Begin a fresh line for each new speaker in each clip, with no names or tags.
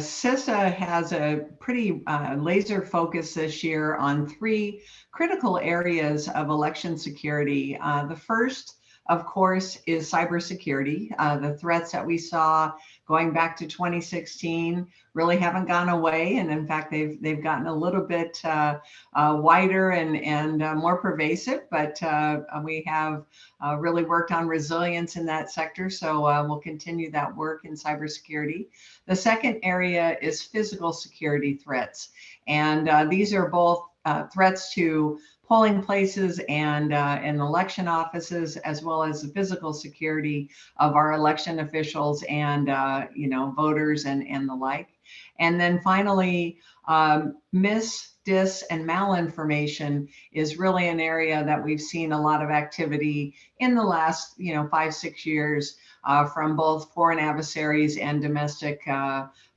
CISA has a pretty laser focus this year on three critical areas of election security. The first, of course, is cybersecurity. The threats that we saw going back to 2016 really haven't gone away, and in fact, they've gotten a little bit wider and more pervasive. But we have really worked on resilience in that sector, so we'll continue that work in cybersecurity. The second area is physical security threats, and these are both threats to polling places and election offices, as well as the physical security of our election officials and voters and the like. And then finally, dis, and malinformation is really an area that we've seen a lot of activity in the last 5-6 years from both foreign adversaries and domestic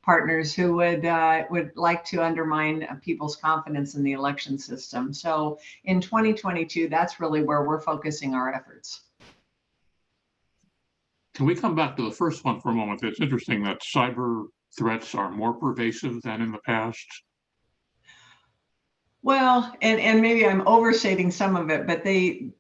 partners who would like to undermine people's confidence in the election system. So in 2022, that's really where we're focusing our efforts.
Can we come back to the first one for a moment? It's interesting that cyber threats are more pervasive than in the past.
Well, and maybe I'm overstating some of it, but they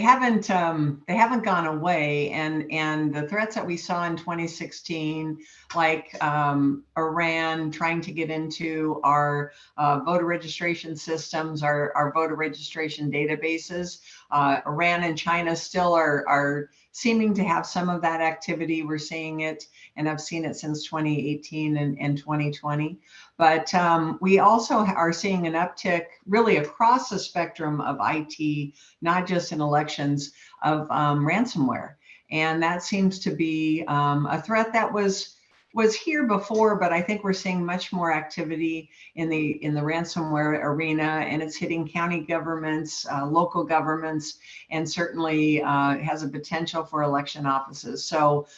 haven't gone away, and the threats that we saw in 2016, like Iran trying to get into our voter registration systems, our voter registration databases. Iran and China still are seeming to have some of that activity. We're seeing it, and I've seen it since 2018 and 2020. But we also are seeing an uptick really across the spectrum of IT, not just in elections, of ransomware. And that seems to be a threat that was here before, but I think we're seeing much more activity in the ransomware arena, and it's hitting county governments, local governments, and certainly has a potential for election offices. So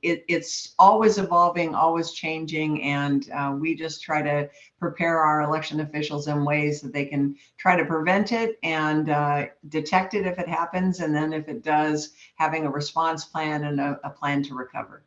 it's always evolving, always changing, and we just try to prepare our election officials in ways that they can try to prevent it and detect it if it happens, and then if it does, having a response plan and a plan to recover.